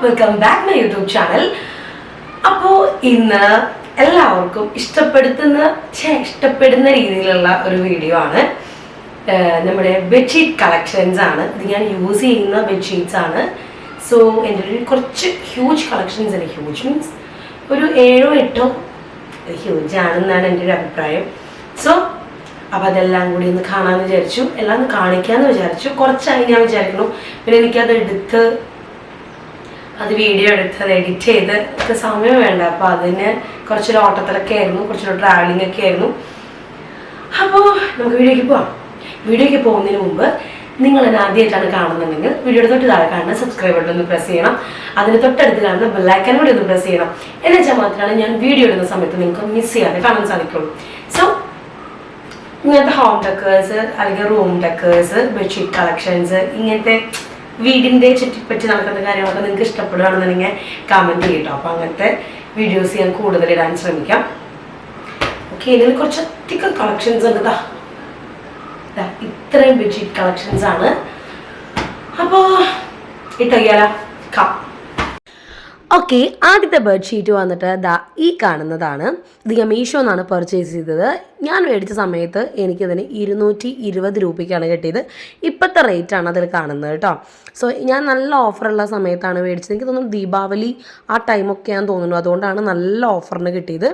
Welcome back my YouTube channel. അപ്പോൾ ഇന്ന് എല്ലാവർക്കും ഇഷ്ടപ്പെടുന്ന രീതിയിലുള്ള ഒരു വീഡിയോ ആണ്. നമ്മുടെ ബെഡ്ഷീറ്റ് കളക്ഷൻസ് ആണ്. ഇത് ഞാൻ യൂസ് ചെയ്യുന്ന ബെഡ്ഷീറ്റ്സ് ആണ്. സോ എൻ്റെ ഒരു കുറച്ച് ഹ്യൂജ് കളക്ഷൻസ് ഉണ്ട്. ഹ്യൂജ് മീൻസ് ഒരു 7-8 ഹ്യൂജ് ആണെന്നാണ് എൻ്റെ ഒരു അഭിപ്രായം. സോ അപ്പോൾ അതെല്ലാം കൂടി ഒന്ന് കാണാമെന്ന് വിചാരിച്ചു, എല്ലാം ഒന്ന് കാണിക്കാമെന്ന് വിചാരിച്ചു. കുറച്ചായി ഞാൻ വിചാരിക്കണം. പിന്നെ എനിക്കത് എടുത്ത് വീഡിയോ എടുത്ത് അത് എഡിറ്റ് ചെയ്ത് സമയം വേണ്ട. അപ്പോൾ അതിന് കുറച്ചൊരു ഓട്ടത്തിലൊക്കെ ആയിരുന്നു, കുറച്ചൊരു ട്രാവലിംഗ് ഒക്കെ ആയിരുന്നു. അപ്പോൾ നമുക്ക് വീഡിയോയ്ക്ക് പോകുന്നതിന് മുമ്പ് നിങ്ങൾ എന്നെ ആദ്യമായിട്ടാണ് കാണുന്നുണ്ടെങ്കിൽ വീഡിയോയുടെ തൊട്ട് താഴെ കാണുന്ന സബ്സ്ക്രൈബ് ബട്ടൺ ഒന്ന് പ്രസ് ചെയ്യണം. അതിന് തൊട്ടടുത്ത് കാണുന്ന ബെല്ലൈക്കൺ കൂടി ഒന്ന് പ്രസ് ചെയ്യണം. എന്ന് വെച്ചാൽ മാത്രമാണ് ഞാൻ വീഡിയോ ഇടുന്ന സമയത്ത് നിങ്ങൾക്ക് മിസ് ചെയ്യാതെ കാണാൻ സാധിക്കുള്ളൂ. സോ ഇങ്ങനത്തെ ഹോം ഡെക്കേഴ്സ് അല്ലെങ്കിൽ റൂം ഡെക്കേഴ്സ്, ബെഡ്ഷീറ്റ് കളക്ഷൻസ്, ഇങ്ങനത്തെ വീടിൻ്റെ ചുറ്റിപ്പറ്റി നടക്കുന്ന കാര്യങ്ങളൊക്കെ നിങ്ങൾക്ക് ഇഷ്ടപ്പെടുകയാണെന്നുണ്ടെങ്കിൽ കമൻറ്റ് ചെയ്യട്ടോ. അപ്പോൾ അങ്ങനത്തെ വീഡിയോസ് ഞാൻ കൂടുതൽ ഇടാൻ ശ്രമിക്കാം. ഓക്കെ, ഇതിൽ കുറച്ചധികം കളക്ഷൻസ് ഉണ്ട്. ഇത്രയും ബെഡ്ഷീറ്റ് കളക്ഷൻസ് ആണ്. അപ്പോൾ ഇട്ടയ്യാലോ ഓക്കെ. ആദ്യത്തെ ബെഡ്ഷീറ്റ് വന്നിട്ട് ഈ കാണുന്നതാണ്. ഇത് ഞാൻ മീഷോന്നാണ് പർച്ചേസ് ചെയ്തത്. ഞാൻ മേടിച്ച സമയത്ത് എനിക്കിതിന് 220 രൂപയ്ക്കാണ് കിട്ടിയത്. ഇപ്പോഴത്തെ റേറ്റാണ് അതിൽ കാണുന്നത് കേട്ടോ. സോ ഞാൻ നല്ല ഓഫറുള്ള സമയത്താണ് മേടിച്ചത്. എനിക്ക് തോന്നുന്നു ദീപാവലി ആ ടൈമൊക്കെയാണെന്ന് തോന്നുന്നു. അതുകൊണ്ടാണ് നല്ല ഓഫറിന് കിട്ടിയത്.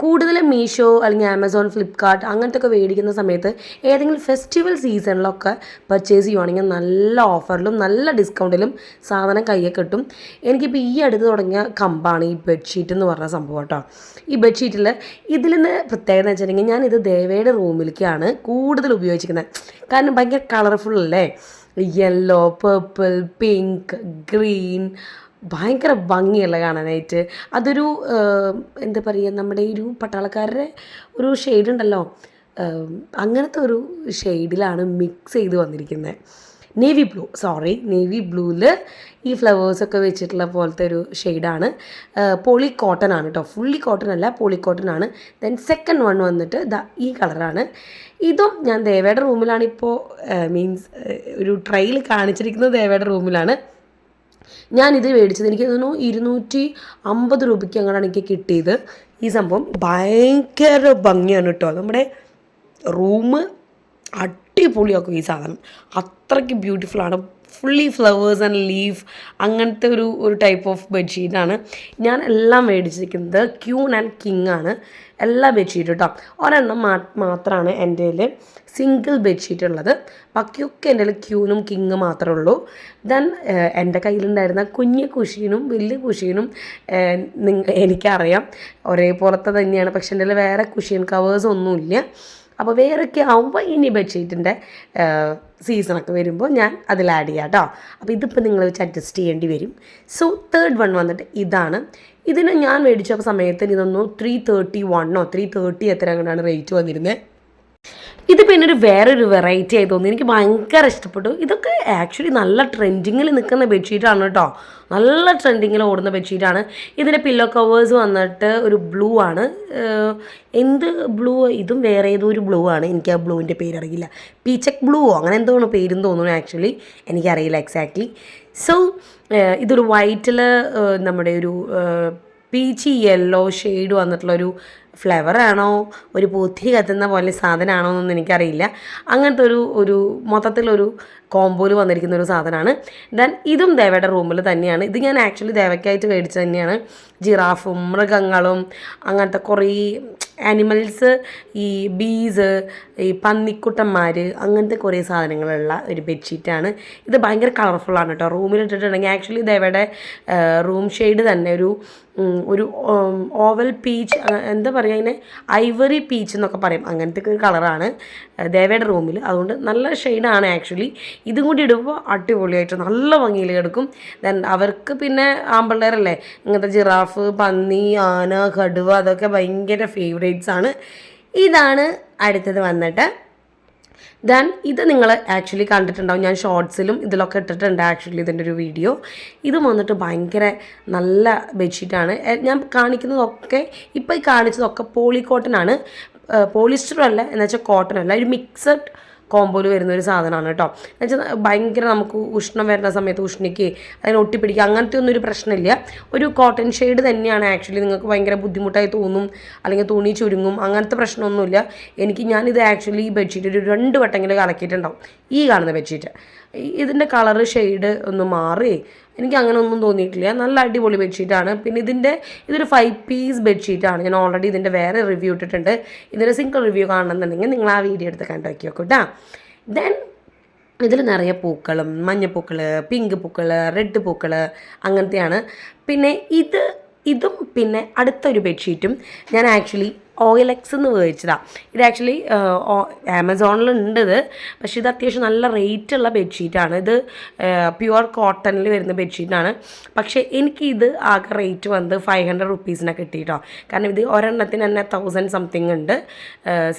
കൂടുതലും മീഷോ അല്ലെങ്കിൽ ആമസോൺ, ഫ്ലിപ്കാർട്ട് അങ്ങനത്തെ ഒക്കെ മേടിക്കുന്ന സമയത്ത് ഏതെങ്കിലും ഫെസ്റ്റിവൽ സീസണിലൊക്കെ പർച്ചേസ് ചെയ്യുവാണെങ്കിൽ നല്ല ഓഫറിലും നല്ല ഡിസ്കൗണ്ടിലും സാധനം കയ്യിൽ കിട്ടും. എനിക്കിപ്പോൾ ഈ അടുത്ത് തുടങ്ങിയ കമ്പാണ് ഈ ബെഡ്ഷീറ്റ് എന്ന് പറഞ്ഞ സംഭവം കേട്ടോ. ഈ ബെഡ്ഷീറ്റിൽ ഇതിൽ നിന്ന് പ്രത്യേകത എന്ന് വെച്ചിട്ടുണ്ടെങ്കിൽ ഞാനിത് ദേവയുടെ റൂമിലേക്കാണ് കൂടുതൽ ഉപയോഗിച്ചിരിക്കുന്നത്. കാരണം ഭയങ്കര കളർഫുൾ അല്ലേ, യെല്ലോ, പേർപ്പിൾ, പിങ്ക്, ഗ്രീൻ, ഭയങ്കര ഭംഗിയല്ല കാണാനായിട്ട്. അതൊരു എന്താ പറയുക, നമ്മുടെ ഒരു പട്ടാളക്കാരുടെ ഒരു ഷെയ്ഡ് ഉണ്ടല്ലോ, അങ്ങനത്തെ ഒരു ഷെയ്ഡിലാണ് മിക്സ് ചെയ്ത് വന്നിരിക്കുന്നത്. നേവി ബ്ലൂവിൽ ഈ ഫ്ലവേഴ്സൊക്കെ വെച്ചിട്ടുള്ള പോലത്തെ ഒരു ഷെയ്ഡാണ്. പോളി കോട്ടൺ ആണ് കേട്ടോ, ഫുള്ളി കോട്ടൺ അല്ല, പോളി കോട്ടൺ ആണ്. ദെൻ സെക്കൻഡ് വൺ വന്നിട്ട് ഈ കളറാണ്. ഇതും ഞാൻ ദേവയുടെ റൂമിലാണ് ഇപ്പോൾ മീൻസ് ഒരു ട്രയൽ കാണിച്ചിരിക്കുന്നത് ദേവയുടെ റൂമിലാണ്. ഞാനിത് മേടിച്ചത് എനിക്ക് തോന്നുന്നു 250 രൂപയ്ക്ക് അങ്ങനെയാണ് എനിക്ക് കിട്ടിയത്. ഈ സംഭവം ഭയങ്കര ഭംഗിയാണ് കേട്ടോ. നമ്മുടെ റൂം അടിപൊളിയാക്കും ഈ സാധനം. അത്രയ്ക്ക് ബ്യൂട്ടിഫുള്ളാണ്. ഫുള്ളി ഫ്ലവേഴ്സ് ആൻഡ് ലീഫ് അങ്ങനത്തെ ഒരു ടൈപ്പ് ഓഫ് ബെഡ്ഷീറ്റാണ്. ഞാൻ എല്ലാം മേടിച്ചിരിക്കുന്നത് ക്യൂൻ ആൻഡ് കിങ് ആണ് എല്ലാ ബെഡ്ഷീറ്റും കേട്ടോ. ഒരെണ്ണം മാത്രമാണ് എൻ്റെ കയ്യിൽ സിംഗിൾ ബെഡ്ഷീറ്റ് ഉള്ളത്. ബാക്കിയൊക്കെ എൻ്റെ കയ്യിൽ ക്യൂനും കിങ് മാത്രമേ ഉള്ളൂ. ദെൻ എൻ്റെ കയ്യിലുണ്ടായിരുന്ന കുഞ്ഞ് കുഷീനും വലിയ കുഷീനും എനിക്കറിയാം ഒരേപോലത്തെ തന്നെയാണ്. പക്ഷേ എൻ്റെ കയ്യിൽ വേറെ കുഷീൻ കവേഴ്സ് ഒന്നുമില്ല. അപ്പോൾ വേറൊക്കെ ആവുമ്പോൾ ഇനി ബെഡ്ഷീറ്റിൻ്റെ സീസണൊക്കെ വരുമ്പോൾ ഞാൻ അതിൽ ആഡ് ചെയ്യാം കേട്ടോ. അപ്പോൾ ഇതിപ്പോൾ നിങ്ങൾ വെച്ച് അഡ്ജസ്റ്റ് ചെയ്യേണ്ടി വരും. സോ തേർഡ് വൺ വന്നിട്ട് ഇതാണ്. ഇതിന് ഞാൻ മേടിച്ച സമയത്ത് ഇതൊന്നു 331 330 എത്ര അങ്ങനെയാണ് റേറ്റ് വന്നിരുന്നത്. ഇത് പിന്നെ വേറൊരു വെറൈറ്റി ആയി തോന്നി. എനിക്ക് ഭയങ്കര ഇഷ്ടപ്പെട്ടു. ഇതൊക്കെ ആക്ച്വലി നല്ല ട്രെൻഡിങ്ങിൽ നിൽക്കുന്ന ബെഡ്ഷീറ്റാണ് കേട്ടോ. നല്ല ട്രെൻഡിങ്ങിൽ ഓടുന്ന ബെഡ്ഷീറ്റാണ്. ഇതിൻ്റെ പില്ലോ കവേഴ്സ് വന്നിട്ട് ഒരു ബ്ലൂ ആണ്. എന്ത് ബ്ലൂ, ഇതും വേറെ ഏതോ ഒരു ബ്ലൂ ആണ്. എനിക്ക് ആ ബ്ലൂവിൻ്റെ പേരറിയില്ല. പീച്ചക് ബ്ലൂവോ അങ്ങനെ എന്തോ പേരെന്ന് തോന്നുന്നു. ആക്ച്വലി എനിക്കറിയില്ല എക്സാക്ട്ലി. സോ ഇതൊരു വൈറ്റിൽ നമ്മുടെ ഒരു പീച്ച് യെല്ലോ ഷെയ്ഡ് വന്നിട്ടുള്ളൊരു ഫ്ലവറാണോ ഒരു പൂത്തി കത്തുന്ന പോലെ സാധനമാണോ എന്നൊന്നും എനിക്കറിയില്ല. അങ്ങനത്തെ ഒരു മൊത്തത്തിലൊരു കോമ്പോയിൽ വന്നിരിക്കുന്ന ഒരു സാധനമാണ്. ദെൻ ഇതും ദേവയുടെ റൂമിൽ തന്നെയാണ്. ഇത് ഞാൻ ആക്ച്വലി ദേവയ്ക്കായിട്ട് മേടിച്ചത് തന്നെയാണ്. ജിറാഫും മൃഗങ്ങളും അങ്ങനത്തെ കുറേ ആനിമൽസ്, ഈ ബീസ്, ഈ പന്നിക്കുട്ടന്മാർ, അങ്ങനത്തെ കുറേ സാധനങ്ങളുള്ള ഒരു ബെഡ്ഷീറ്റാണ്. ഇത് ഭയങ്കര കളർഫുള്ളാണ് കേട്ടോ. റൂമിലിട്ടിട്ടുണ്ടെങ്കിൽ ആക്ച്വലി ദേവയുടെ റൂം ഷെയ്ഡ് തന്നെ ഒരു ഓവൽ പീച്ച്, എന്താ പറയുക, അതിനെ ഐവറി പീച്ച് എന്നൊക്കെ പറയും. അങ്ങനത്തെ ഒരു കളറാണ് ദേവയുടെ റൂമിൽ. അതുകൊണ്ട് നല്ല ഷെയ്ഡാണ് ആക്ച്വലി. ഇതും കൂടി ഇടുമ്പോൾ അടിപൊളിയായിട്ട് നല്ല ഭംഗിയിൽ കിടക്കും. ദെൻ അവർക്ക് പിന്നെ ആമ്പിള്ളേരല്ലേ ഇങ്ങനത്തെ ജിറാഫ്, പന്നി, ആന, കടുവ അതൊക്കെ ഭയങ്കര ഫേവറേറ്റ്സ് ആണ്. ഇതാണ് അടുത്തത് വന്നിട്ട്. ദെൻ ഇത് നിങ്ങൾ ആക്ച്വലി കണ്ടിട്ടുണ്ടാവും. ഞാൻ ഷോർട്സിലും ഇതിലൊക്കെ ഇട്ടിട്ടുണ്ട് ആക്ച്വലി ഇതിൻ്റെ ഒരു വീഡിയോ. ഇത് വന്നിട്ട് ഭയങ്കര നല്ല ബെഡ്ഷീറ്റാണ്. ഞാൻ കാണിക്കുന്നതൊക്കെ ഇപ്പോൾ ഈ കാണിച്ചതൊക്കെ പോളി കോട്ടൺ ആണ്. പോളിസ്റ്ററും അല്ല, എന്നുവെച്ചാൽ കോട്ടൺ അല്ല, ഒരു മിക്സഡ് കോമ്പോയിൽ വരുന്ന ഒരു സാധനമാണ് കേട്ടോ. എന്നുവെച്ചാൽ ഭയങ്കര നമുക്ക് ഉഷ്ണം വരുന്ന സമയത്ത് ഉഷ്ണിക്ക് അതിന് ഒട്ടിപ്പിടിക്കുക അങ്ങനത്തെ ഒന്നും ഒരു പ്രശ്നമില്ല. ഒരു കോട്ടൺ ഷെയ്ഡ് തന്നെയാണ് ആക്ച്വലി. നിങ്ങൾക്ക് ഭയങ്കര ബുദ്ധിമുട്ടായി തോന്നും, അല്ലെങ്കിൽ തുണി ചുരുങ്ങും, അങ്ങനത്തെ പ്രശ്നമൊന്നുമില്ല. ഞാനിത് ആക്ച്വലി ഈ ബെഡ്ഷീറ്റ് ഒരു 2 വട്ടമെങ്കിലും കലക്കിയിട്ടുണ്ടാവും. ഈ കാണുന്ന ബെഡ്ഷീറ്റ് ഇതിൻ്റെ കളറ് ഷെയ്ഡ് ഒന്ന് മാറി എനിക്ക് അങ്ങനെ ഒന്നും തോന്നിയിട്ടില്ല. നല്ല അടിപൊളി ബെഡ്ഷീറ്റാണ്. പിന്നെ ഇതൊരു 5 പീസ് ബെഡ്ഷീറ്റാണ്. ഞാൻ ഓൾറെഡി ഇതിൻ്റെ വേറെ റിവ്യൂ ഇട്ടിട്ടുണ്ട്. ഇതിൻ്റെ സിംഗിൾ റിവ്യൂ കാണണമെന്നുണ്ടെങ്കിൽ നിങ്ങൾ ആ വീഡിയോ എടുത്ത് കണ്ടു നോക്കി നോക്കൂ കേട്ടോ. ദെൻ ഇതിൽ നിറയെ പൂക്കളും, മഞ്ഞപ്പൂക്കൾ, പിങ്ക് പൂക്കൾ, റെഡ് പൂക്കൾ അങ്ങനത്തെയാണ്. പിന്നെ ഇതും പിന്നെ അടുത്തൊരു ബെഡ്ഷീറ്റും ഞാൻ ആക്ച്വലി OLX എന്ന് മേടിച്ചതാണ്. ഇത് ആക്ച്വലി ആമസോണിലുണ്ട് ഇത്. പക്ഷേ ഇത് അത്യാവശ്യം നല്ല റേറ്റുള്ള ബെഡ്ഷീറ്റാണ്. ഇത് പ്യുവർ കോട്ടണിൽ വരുന്ന ബെഡ്ഷീറ്റാണ്. പക്ഷേ എനിക്കിത് ആകെ റേറ്റ് വന്നത് 500 റുപ്പീസിനൊക്കെ കിട്ടി കേട്ടോ. കാരണം ഇത് ഒരെണ്ണത്തിന് തന്നെ 1000 സംതിങ് ഉണ്ട്.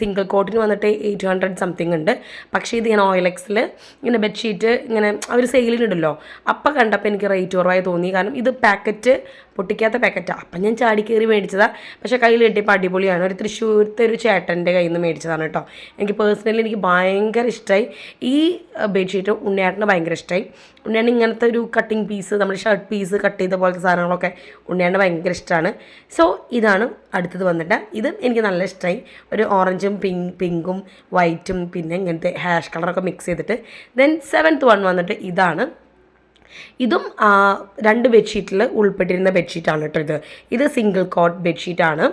സിംഗിൾ കോട്ടിന് വന്നിട്ട് 800 സംതിങ് ഉണ്ട്. പക്ഷേ ഇത് ഞാൻ OLXൽ ഇങ്ങനെ ബെഡ്ഷീറ്റ് ഇങ്ങനെ അവർ സെയിലിനുണ്ടല്ലോ, അപ്പം കണ്ടപ്പോൾ എനിക്ക് റേറ്റ് കുറവായി തോന്നി. കാരണം ഇത് പാക്കറ്റ് പൊട്ടിക്കാത്ത പാക്കറ്റാണ്. അപ്പം ഞാൻ ചാടി കയറി മേടിച്ചതാണ്. പക്ഷേ കയ്യിൽ കിട്ടിയപ്പോൾ അടിപൊളിയാണ്. ഒരു തൃശ്ശൂരത്തെ ഒരു ചേട്ടൻ്റെ കയ്യിൽ നിന്ന് മേടിച്ചതാണ് കേട്ടോ. എനിക്ക് പേഴ്സണലി എനിക്ക് ഭയങ്കര ഇഷ്ടമായി ഈ ബെഡ്ഷീറ്റ്. ഉണ്ണിയേട്ടന് ഭയങ്കര ഇഷ്ടമായി. ഉണ്ണിയേട്ടൻ ഇങ്ങനത്തെ ഒരു കട്ടിങ് പീസ്, നമ്മുടെ ഷർട്ട് പീസ് കട്ട് ചെയ്ത പോലത്തെ സാധനങ്ങളൊക്കെ ഉണ്ണിയേട്ടന് ഭയങ്കര ഇഷ്ടമാണ്. സോ ഇതാണ് അടുത്തത് വന്നിട്ട്. ഇത് എനിക്ക് നല്ല ഇഷ്ടമായി. ഒരു ഓറഞ്ചും പിങ്കും വൈറ്റും പിന്നെ ഇങ്ങനത്തെ ഹാഷ് കളറൊക്കെ മിക്സ് ചെയ്തിട്ട്. ദെൻ 7th വൺ വന്നിട്ട് ഇതും 2 ബെഡ്ഷീറ്റിൽ ഉൾപ്പെട്ടിരുന്ന ബെഡ്ഷീറ്റാണ് കേട്ടോ. ഇത് സിംഗിൾ കോട്ട് ബെഡ്ഷീറ്റാണ്.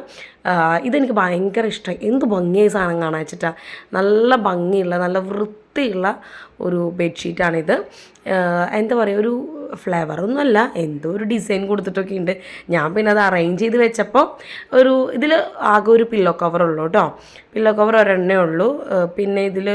ഇതെനിക്ക് ഭയങ്കര ഇഷ്ടമായി. എന്ത് ഭംഗിയായി സാധനം കാണാൻ വെച്ചിട്ടാണ്. നല്ല ഭംഗിയുള്ള നല്ല വൃത്തിയുള്ള ഒരു ബെഡ്ഷീറ്റാണിത്. എന്താ പറയുക, ഒരു ഫ്ലേവറൊന്നുമല്ല, എന്തോ ഒരു ഡിസൈൻ കൊടുത്തിട്ടൊക്കെ ഉണ്ട്. ഞാൻ പിന്നെ അത് അറേഞ്ച് ചെയ്ത് വെച്ചപ്പോൾ ഇതിൽ ആകെ ഒരു പില്ലോ കവറുള്ളൂ കേട്ടോ. പില്ലോ കവർ ഒരെണ്ണേ ഉള്ളൂ. പിന്നെ ഇതിൽ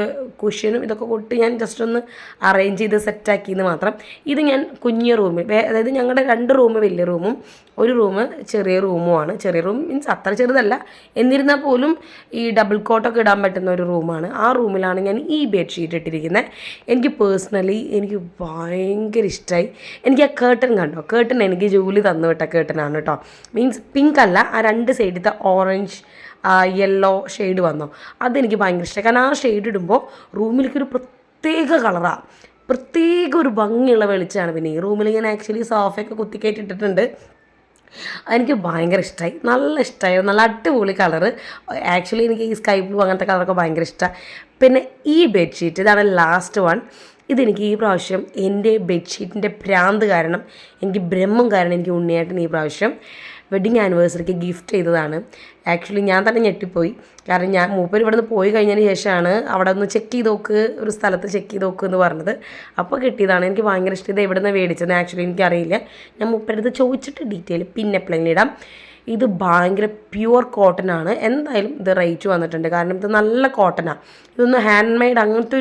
കുഷ്യനും ഇതൊക്കെ കൊടുത്ത് ഞാൻ ജസ്റ്റ് ഒന്ന് അറേഞ്ച് ചെയ്ത് സെറ്റാക്കിയെന്ന് മാത്രം. ഇത് ഞാൻ കുഞ്ഞ റൂമിൽ, അതായത് ഞങ്ങളുടെ 2 റൂം വലിയ റൂമും ഒരു റൂം ചെറിയ റൂമുമാണ്. ചെറിയ റൂം മീൻസ് അത്ര ചെറുതല്ല, എന്നിരുന്നാൽ പോലും ഈ ഡബിൾ കോട്ടൊക്കെ ഇടാൻ പറ്റുന്ന ഒരു റൂമാണ്. ആ റൂമിലാണ് ഞാൻ ഈ ബെഡ്ഷീറ്റ് ഇട്ടിരിക്കുന്നത്. എനിക്ക് പേഴ്സണലി എനിക്ക് ഭയങ്കര ഇഷ്ടമായി. എനിക്ക് ആ കേർട്ടൻ കണ്ടോ, കേർട്ടൻ എനിക്ക് ജോലി തന്നു വിട്ട കേർട്ടനാണ് കേട്ടോ. മീൻസ് പിങ്ക് അല്ല, ആ 2 സൈഡിലത്തെ ഓറഞ്ച് യെല്ലോ ഷെയ്ഡ് വന്നോ, അതെനിക്ക് ഭയങ്കര ഇഷ്ടമായി. കാരണം ആ ഷെയ്ഡ് ഇടുമ്പോൾ റൂമിലേക്കൊരു പ്രത്യേക കളറാണ്, പ്രത്യേക ഒരു ഭംഗിയുള്ള വെളിച്ചമാണ്. പിന്നെ ഈ റൂമിൽ ഞാൻ ആക്ച്വലി സോഫയൊക്കെ കുത്തിക്കയറ്റിട്ടിട്ടുണ്ട്. എനിക്ക് ഭയങ്കര ഇഷ്ടമായി, നല്ല ഇഷ്ടമായി. നല്ല അടിപൊളി കളറ്. ആക്ച്വലി എനിക്ക് ഈ സ്കൈ ബ്ലൂ അങ്ങനത്തെ കളറൊക്കെ ഭയങ്കര ഇഷ്ടമാണ്. പിന്നെ ഈ ബെഡ്ഷീറ്റ് ഇതാണ് ലാസ്റ്റ് വൺ. ഇതെനിക്ക് ഈ പ്രാവശ്യം എൻ്റെ ബെഡ്ഷീറ്റിൻ്റെ ഭ്രാന്ത് കാരണം, എനിക്ക് ബ്രഹ്മം കാരണം എനിക്ക് ഉണ്ണിയേട്ടൻ ഈ പ്രാവശ്യം വെഡ്ഡിങ് ആനിവേഴ്സറിക്ക് ഗിഫ്റ്റ് ചെയ്തതാണ്. ആക്ച്വലി ഞാൻ തന്നെ ഞെട്ടിപ്പോയി. കാരണം ഞാൻ മൂപ്പർ ഇവിടെ നിന്ന് പോയി കഴിഞ്ഞതിന് ശേഷമാണ് അവിടെ ഒന്ന് ചെക്ക് ചെയ്ത് നോക്ക്, ഒരു സ്ഥലത്ത് ചെക്ക് ചെയ്ത് നോക്ക് എന്ന് പറഞ്ഞത്. അപ്പോൾ കിട്ടിയതാണ്. എനിക്ക് ഭയങ്കര ഇഷ്ടം. ഇത് എവിടെ നിന്ന് മേടിച്ചത് ആക്ച്വലി എനിക്കറിയില്ല. ഞാൻ മൂപ്പരുടെ അടുത്ത് ചോദിച്ചിട്ട് ഡീറ്റെയിൽ പിന്നെ എപ്പോഴെങ്കിലും ഇടാം. ഇത് ഭയങ്കര പ്യുവർ കോട്ടൺ ആണ്. എന്തായാലും ഇത് റേറ്റ് വന്നിട്ടുണ്ട്. കാരണം ഇത് നല്ല കോട്ടനാണ്. ഇതൊന്ന് ഹാൻഡ് മെയ്ഡ് അങ്ങനത്തെ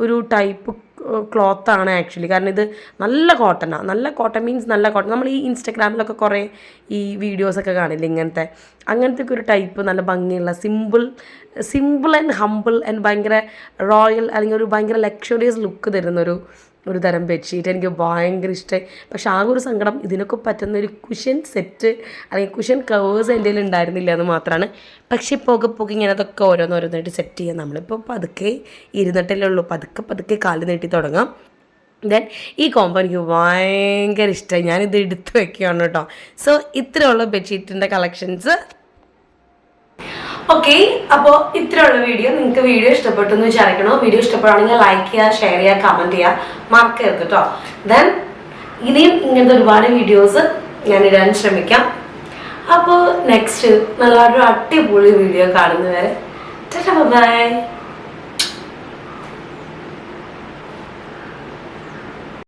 ഒരു ടൈപ്പ് ക്ലോത്താണ് ആക്ച്വലി. കാരണം ഇത് നല്ല കോട്ടനാണ്. നല്ല കോട്ടൺ മീൻസ് നല്ല കോട്ടൺ. നമ്മൾ ഈ ഇൻസ്റ്റഗ്രാമിലൊക്കെ കുറേ ഈ വീഡിയോസൊക്കെ കാണില്ലേ അങ്ങനത്തെ ഒരു ടൈപ്പ് നല്ല ഭംഗിയുള്ള സിമ്പിൾ ആൻഡ് ഹമ്പിൾ ആൻഡ് ഭയങ്കര റോയൽ അല്ലെങ്കിൽ ഒരു ഭയങ്കര ലക്ഷറിയസ് ലുക്ക് തരുന്ന ഒരു തരം ബെഡ്ഷീറ്റ് എനിക്ക് ഭയങ്കര ഇഷ്ടമായി. പക്ഷെ ആകെ ഒരു സങ്കടം, ഇതിനൊക്കെ പറ്റുന്ന ഒരു കുഷൻ സെറ്റ് അല്ലെങ്കിൽ കുഷൻ കവേഴ്സ് എൻ്റെ കയ്യിൽ ഉണ്ടായിരുന്നില്ല എന്ന് മാത്രമാണ്. പക്ഷേ പോകെ ഇങ്ങനെ അതൊക്കെ ഓരോന്നോരോന്നായിട്ട് സെറ്റ് ചെയ്യാം. നമ്മളിപ്പോൾ പതുക്കെ ഇരുന്നിട്ടല്ലേ ഉള്ളൂ, പതുക്കെ കാല് നീട്ടി തുടങ്ങാം. ദെൻ ഈ കോംബോ എനിക്ക് ഭയങ്കര ഇഷ്ടമായി. ഞാനിത് എടുത്ത് വെക്കുകയാണ് കേട്ടോ. സോ ഇത്രയുള്ള ബെഡ്ഷീറ്റിൻ്റെ കളക്ഷൻസ്. ഓക്കെ, അപ്പോൾ ഇത്രയുള്ള വീഡിയോ. നിങ്ങൾക്ക് വീഡിയോ ഇഷ്ടപ്പെട്ടു എന്ന് വിചാരിക്കണോ? വീഡിയോ ഇഷ്ടപ്പെടുകയാണെങ്കിൽ ലൈക്ക് ചെയ്യുക, ഷെയർ ചെയ്യുക, കമൻറ്റ് ചെയ്യുക, മറക്കരുത് കേട്ടോ. ദെൻ ഇനിയും ഇങ്ങനത്തെ ഒരുപാട് വീഡിയോസ് ഞാനിടാൻ ശ്രമിക്കാം. അപ്പോൾ നെക്സ്റ്റ് നല്ലൊരു അടിപൊളി വീഡിയോ കാണുന്നവരെ ബൈ.